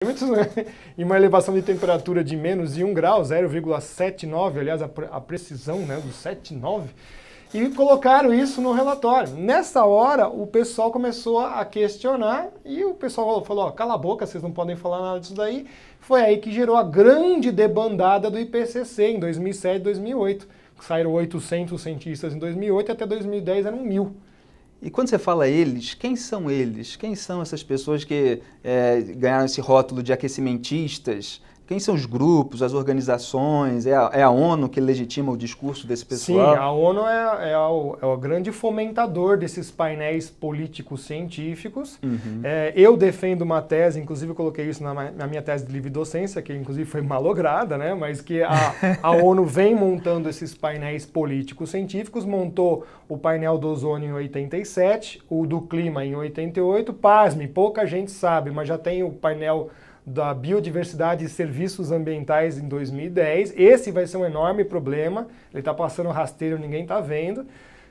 Né? E uma elevação de temperatura de menos de 1 grau, 0,79, aliás, a precisão, né, do 7,9, e colocaram isso no relatório. Nessa hora, o pessoal começou a questionar e o pessoal falou, ó, cala a boca, vocês não podem falar nada disso daí. Foi aí que gerou a grande debandada do IPCC em 2007 e 2008. Saíram 800 cientistas em 2008 e até 2010 eram 1.000. E quando você fala eles, quem são eles? Quem são essas pessoas que ganharam esse rótulo de aquecimentistas? Quem são os grupos, as organizações? É a ONU que legitima o discurso desse pessoal? Sim, a ONU é o grande fomentador desses painéis políticos científicos. Uhum. Eu defendo uma tese, inclusive eu coloquei isso na minha tese de livre docência, que inclusive foi malograda, né? Mas que a ONU vem montando esses painéis políticos científicos, montou o painel do ozônio em 87, o do clima em 88, pasme, pouca gente sabe, mas já tem o painel da biodiversidade e serviços ambientais em 2010. Esse vai ser um enorme problema, ele está passando rasteiro, ninguém está vendo.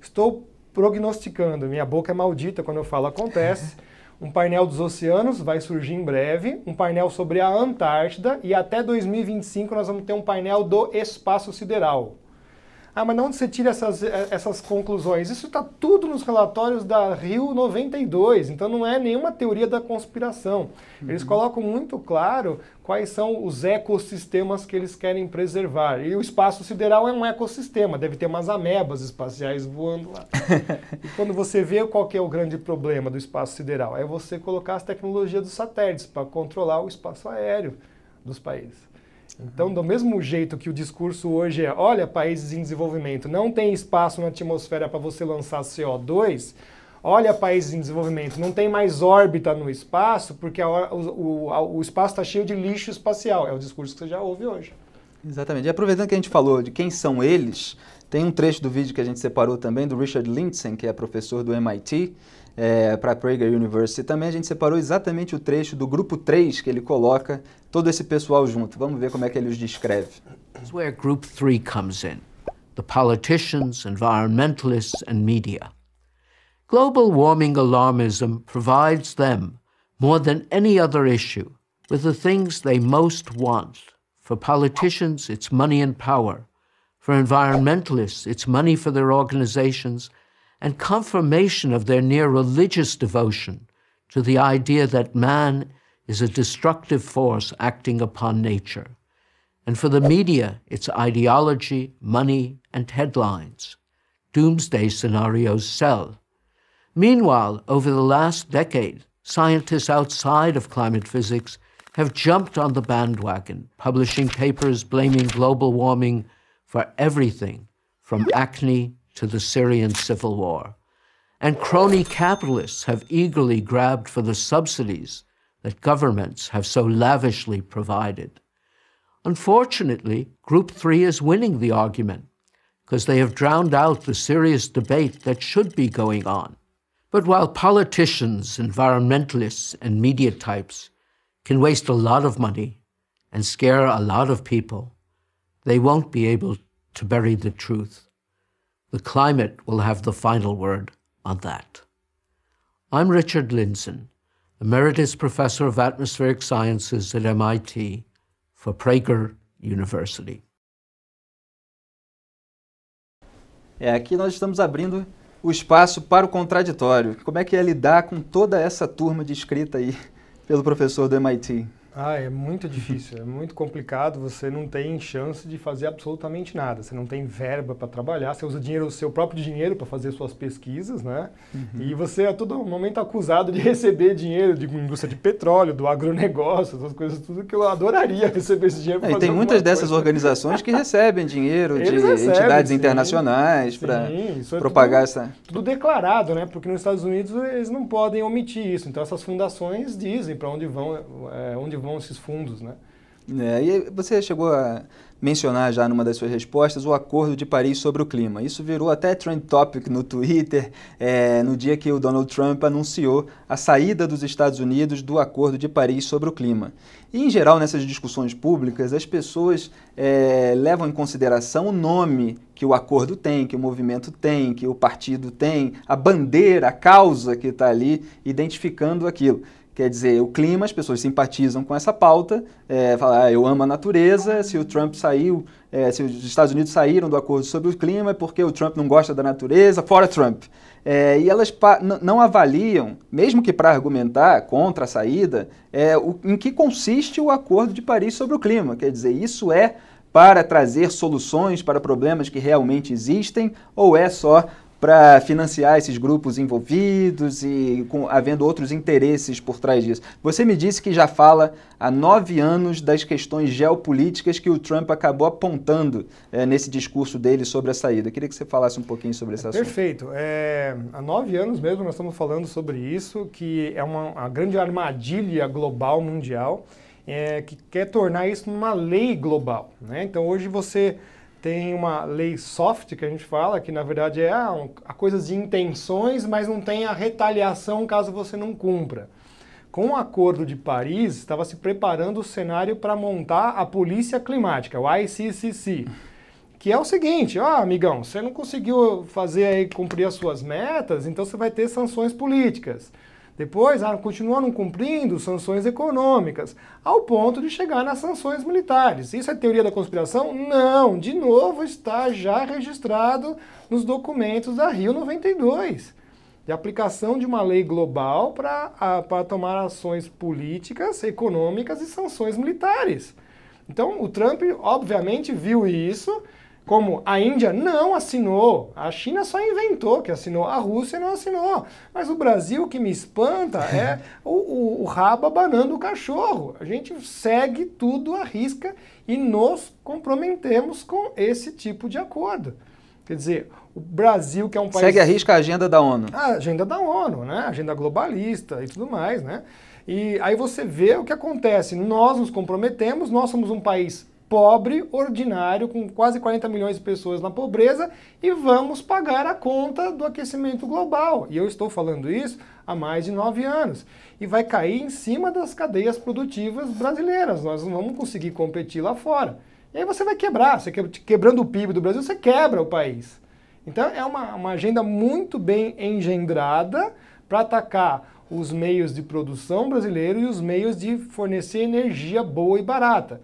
Estou prognosticando, minha boca é maldita quando eu falo acontece. Um painel dos oceanos vai surgir em breve, um painel sobre a Antártida e até 2025 nós vamos ter um painel do espaço sideral. Ah, mas de onde você tira essas conclusões? Isso está tudo nos relatórios da Rio 92, então não é nenhuma teoria da conspiração. Eles colocam muito claro quais são os ecossistemas que eles querem preservar. E o espaço sideral é um ecossistema, deve ter umas amebas espaciais voando lá. E quando você vê qual que é o grande problema do espaço sideral, é você colocar as tecnologias dos satélites para controlar o espaço aéreo dos países. Então, do mesmo jeito que o discurso hoje é, olha, países em desenvolvimento, não tem espaço na atmosfera para você lançar CO2, olha, países em desenvolvimento, não tem mais órbita no espaço, porque o espaço está cheio de lixo espacial. É o discurso que você já ouve hoje. Exatamente. E aproveitando que a gente falou de quem são eles, tem um trecho do vídeo que a gente separou também, do Richard Lindzen, que é professor do MIT, para a Prager University. Também a gente separou exatamente o trecho do grupo 3 que ele coloca todo esse pessoal junto. Vamos ver como é que ele os descreve. That's where group 3 comes in. The politicians, environmentalists and media. Global warming alarmism provides them, more than any other issue, with the things they most want. For politicians, it's money and power. For environmentalists, it's money for their organizations and confirmation of their near religious devotion to the idea that man is a destructive force acting upon nature. And for the media, it's ideology, money, and headlines. Doomsday scenarios sell. Meanwhile, over the last decade, scientists outside of climate physics have jumped on the bandwagon, publishing papers blaming global warming for everything, from acne to the Syrian civil war. And crony capitalists have eagerly grabbed for the subsidies that governments have so lavishly provided. Unfortunately, Group 3 is winning the argument because they have drowned out the serious debate that should be going on. But while politicians, environmentalists, and media types can waste a lot of money and scare a lot of people, they won't be able to bury the truth. The climate will have the final word on that. I'm Richard Lindzen, Emeritus Professor of Atmospheric Sciences at MIT for Prager University. Aqui nós estamos abrindo o espaço para o contraditório. Como é que é lidar com toda essa turma descrita aí pelo professor do MIT? É muito difícil, é muito complicado, você não tem chance de fazer absolutamente nada, você não tem verba para trabalhar, você usa o seu próprio dinheiro para fazer suas pesquisas, né? E você é a todo momento acusado de receber dinheiro de indústria de petróleo, do agronegócio, essas coisas, tudo que eu adoraria receber esse dinheiro para fazer. E tem muitas dessas organizações que recebem dinheiro de entidades internacionais para propagar essa... Tudo declarado, né? Porque nos Estados Unidos eles não podem omitir isso, então essas fundações dizem para onde vão esses fundos, né? E você chegou a mencionar já numa das suas respostas o Acordo de Paris sobre o clima. Isso virou até trend topic no Twitter no dia que o Donald Trump anunciou a saída dos Estados Unidos do Acordo de Paris sobre o clima. E, em geral, nessas discussões públicas, as pessoas levam em consideração o nome que o acordo tem, que o movimento tem, que o partido tem, a bandeira, a causa que está ali identificando aquilo. Quer dizer, o clima, as pessoas simpatizam com essa pauta, falam, eu amo a natureza, se o Trump saiu, se os Estados Unidos saíram do acordo sobre o clima é porque o Trump não gosta da natureza, fora Trump. E elas não avaliam, mesmo que para argumentar contra a saída, em que consiste o Acordo de Paris sobre o clima. Quer dizer, isso é para trazer soluções para problemas que realmente existem ou é só para financiar esses grupos envolvidos e havendo outros interesses por trás disso? Você me disse que já fala há 9 anos das questões geopolíticas que o Trump acabou apontando nesse discurso dele sobre a saída. Eu queria que você falasse um pouquinho sobre esse assunto. Perfeito. Há 9 anos mesmo nós estamos falando sobre isso, que é uma grande armadilha global, mundial, que quer tornar isso uma lei global, né? Então hoje você tem uma lei soft, que a gente fala, que na verdade é a coisas de intenções, mas não tem a retaliação caso você não cumpra. Com o Acordo de Paris, estava se preparando o cenário para montar a Polícia Climática, o ICCC, que é o seguinte, amigão, você não conseguiu fazer aí cumprir as suas metas, então você vai ter sanções políticas. Depois, continua não cumprindo, sanções econômicas, ao ponto de chegar nas sanções militares. Isso é teoria da conspiração? Não, de novo está já registrado nos documentos da Rio 92, de aplicação de uma lei global para tomar ações políticas, econômicas e sanções militares. Então, o Trump, obviamente, viu isso. Como a Índia não assinou, a China só inventou que assinou, a Rússia não assinou. Mas o Brasil, o que me espanta é o rabo abanando o cachorro. A gente segue tudo à risca e nos comprometemos com esse tipo de acordo. Quer dizer, o Brasil, que é um país... Segue à risca a agenda da ONU. A agenda da ONU, né? A agenda globalista e tudo mais, né? E aí você vê o que acontece. Nós nos comprometemos, nós somos um país pobre, ordinário, com quase 40 milhões de pessoas na pobreza, e vamos pagar a conta do aquecimento global. E eu estou falando isso há mais de 9 anos. E vai cair em cima das cadeias produtivas brasileiras. Nós não vamos conseguir competir lá fora. E aí você vai quebrar. Você quebrando o PIB do Brasil, você quebra o país. Então é uma agenda muito bem engendrada para atacar os meios de produção brasileiros e os meios de fornecer energia boa e barata.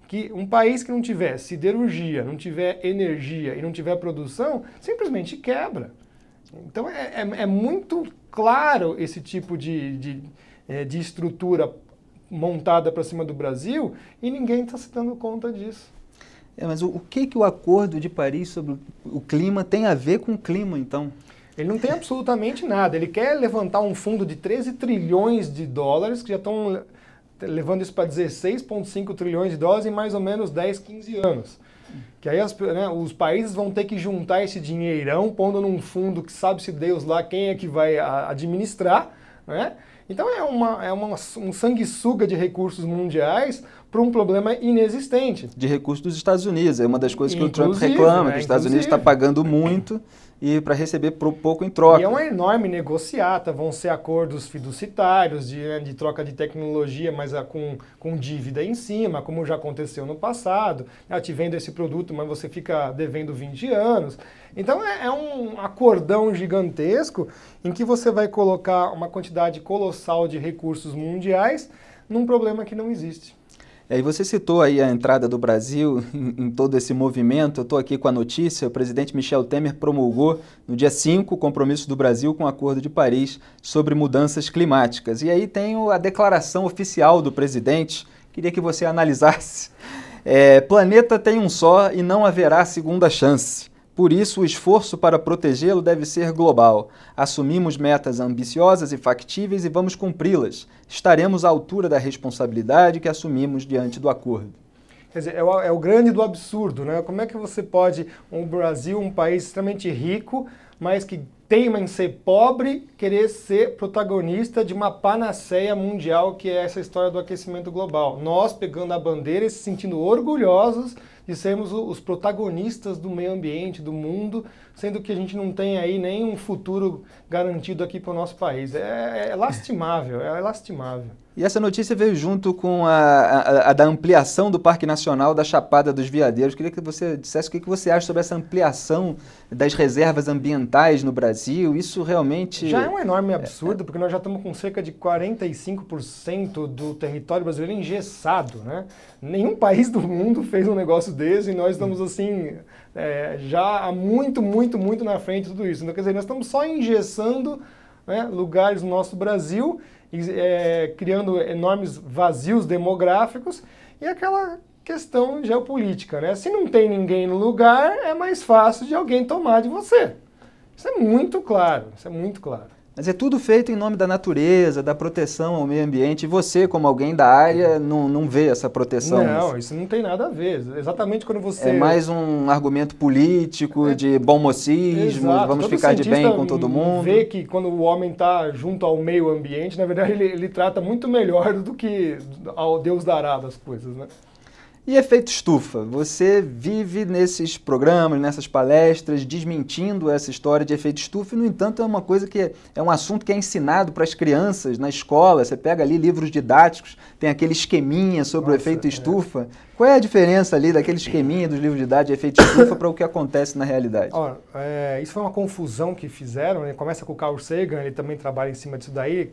Que um país que não tiver siderurgia, não tiver energia e não tiver produção, simplesmente quebra. Então é muito claro esse tipo de estrutura montada para cima do Brasil e ninguém está se dando conta disso. Mas o que o Acordo de Paris sobre o clima tem a ver com o clima, então? Ele não tem absolutamente nada. Ele quer levantar um fundo de 13 trilhões de dólares, que já estão levando isso para 16,5 trilhões de dólares em mais ou menos 10, 15 anos. Que aí os países vão ter que juntar esse dinheirão, pondo num fundo que sabe-se Deus lá quem é que vai administrar, né? Então um sanguessuga de recursos mundiais para um problema inexistente. De recursos dos Estados Unidos, é uma das coisas que o Trump reclama, que os Estados Unidos está pagando muito e para receber pouco em troca. E é uma enorme negociata, vão ser acordos fiduciários de troca de tecnologia, mas com dívida em cima, como já aconteceu no passado. Te vendo esse produto, mas você fica devendo 20 anos. Então é um acordão gigantesco em que você vai colocar uma quantidade colossal de recursos mundiais num problema que não existe. E você citou aí a entrada do Brasil em todo esse movimento. Eu estou aqui com a notícia. O presidente Michel Temer promulgou no dia 5 o compromisso do Brasil com o Acordo de Paris sobre mudanças climáticas. E aí tem a declaração oficial do presidente. Queria que você analisasse. Planeta tem um só e não haverá segunda chance. Por isso, o esforço para protegê-lo deve ser global. Assumimos metas ambiciosas e factíveis e vamos cumpri-las. Estaremos à altura da responsabilidade que assumimos diante do acordo. Quer dizer, é o grande do absurdo, né? Como é que você pode, o Brasil, um país extremamente rico, mas que teima em ser pobre, querer ser protagonista de uma panaceia mundial que é essa história do aquecimento global? Nós pegando a bandeira e se sentindo orgulhosos de sermos os protagonistas do meio ambiente, do mundo, sendo que a gente não tem aí nem um futuro garantido aqui para o nosso país. É lastimável, é lastimável. E essa notícia veio junto com a da ampliação do Parque Nacional da Chapada dos Veadeiros. Queria que você dissesse o que você acha sobre essa ampliação das reservas ambientais no Brasil. Isso realmente... Já é É um enorme absurdo, porque nós já estamos com cerca de 45% do território brasileiro engessado, né? Nenhum país do mundo fez um negócio desse e nós estamos assim, já há muito na frente de tudo isso. Então, quer dizer, nós estamos só engessando, né, lugares no nosso Brasil, criando enormes vazios demográficos e aquela questão geopolítica, né? Se não tem ninguém no lugar, é mais fácil de alguém tomar de você. Isso é muito claro, Mas é tudo feito em nome da natureza, da proteção ao meio ambiente, e você, como alguém da área, não vê essa proteção? Não, isso não tem nada a ver. Exatamente quando você... É mais um argumento político, de bom mocismo, Exato. vamos Todo ficar de bem com todo cientista mundo. vê que quando o homem está junto ao meio ambiente, na verdade ele trata muito melhor do que ao Deus dará das coisas, né? E efeito estufa? Você vive nesses programas, nessas palestras, desmentindo essa história de efeito estufa, e, no entanto, é uma coisa que é um assunto que é ensinado para as crianças na escola. Você pega ali livros didáticos, tem aquele esqueminha sobre o efeito estufa. Qual é a diferença ali daquele esqueminha dos livros didáticos de efeito estufa para o que acontece na realidade? Isso foi uma confusão que fizeram, né? Começa com o Carl Sagan, ele também trabalha em cima disso daí,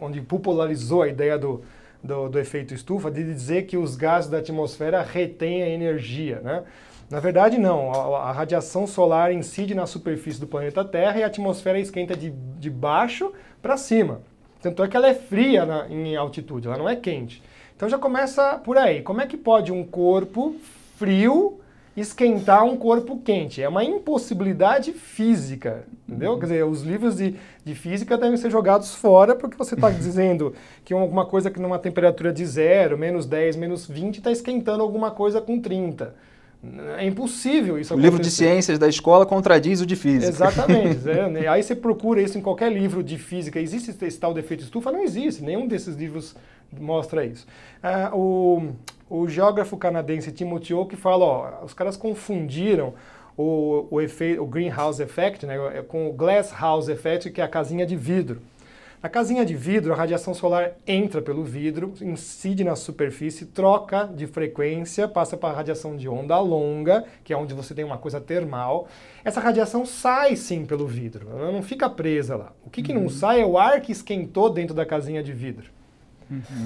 onde popularizou a ideia do efeito estufa, de dizer que os gases da atmosfera retêm a energia, né? Na verdade, não. A radiação solar incide na superfície do planeta Terra e a atmosfera esquenta de baixo para cima. Tanto é que ela é fria em altitude, ela não é quente. Então já começa por aí. Como é que pode um corpo frio esquentar um corpo quente? É uma impossibilidade física, entendeu? Quer dizer, os livros de física devem ser jogados fora porque você está dizendo que alguma coisa que numa temperatura de 0, menos 10, menos 20, está esquentando alguma coisa com 30. É impossível isso acontecer. O livro de ciências da escola contradiz o de física. Exatamente. Aí você procura isso em qualquer livro de física. Existe esse tal de efeito estufa? Não existe. Nenhum desses livros mostra isso. O geógrafo canadense Timothy Oake fala, os caras confundiram o greenhouse effect, né, com o glasshouse effect, que é a casinha de vidro. Na casinha de vidro, a radiação solar entra pelo vidro, incide na superfície, troca de frequência, passa para a radiação de onda longa, que é onde você tem uma coisa termal. Essa radiação sai sim pelo vidro, ela não fica presa lá. O que não sai é o ar que esquentou dentro da casinha de vidro.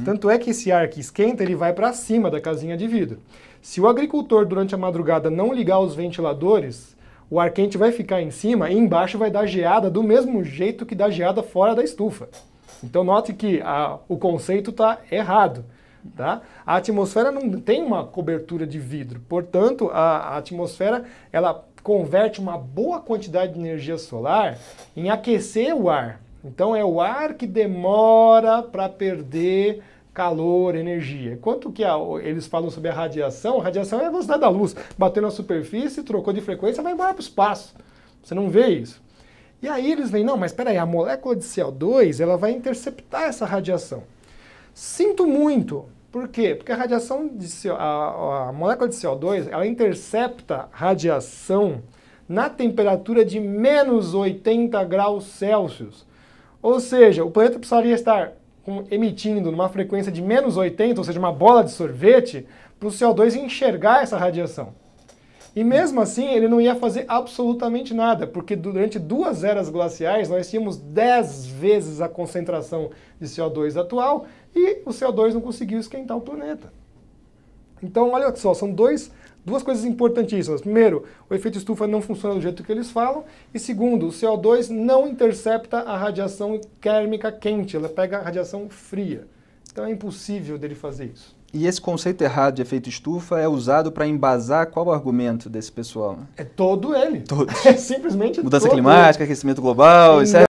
Tanto é que esse ar que esquenta, ele vai para cima da casinha de vidro. Se o agricultor, durante a madrugada, não ligar os ventiladores, o ar quente vai ficar em cima e embaixo vai dar geada do mesmo jeito que dá geada fora da estufa. Então note que o conceito está errado. Tá? A atmosfera não tem uma cobertura de vidro, portanto, a atmosfera ela converte uma boa quantidade de energia solar em aquecer o ar. Então é o ar que demora para perder calor, energia. Quanto que eles falam sobre a radiação é a velocidade da luz. Bateu na superfície, trocou de frequência, vai embora para o espaço. Você não vê isso. E aí eles veem, não, mas espera aí, a molécula de CO2 ela vai interceptar essa radiação. Sinto muito. Por quê? Porque a radiação a molécula de CO2 ela intercepta radiação na temperatura de menos 80 graus Celsius. Ou seja, o planeta precisaria estar emitindo numa frequência de menos 80, ou seja, uma bola de sorvete, para o CO2 enxergar essa radiação. E mesmo assim, ele não ia fazer absolutamente nada, porque durante 2 eras glaciais nós tínhamos 10 vezes a concentração de CO2 atual e o CO2 não conseguiu esquentar o planeta. Então, olha só, são duas coisas importantíssimas. Primeiro, o efeito estufa não funciona do jeito que eles falam. E segundo, o CO2 não intercepta a radiação térmica quente, ela pega a radiação fria. Então é impossível dele fazer isso. E esse conceito errado de efeito estufa é usado para embasar qual o argumento desse pessoal? É todo ele. Todos. É simplesmente Mudança todo climática, aquecimento global,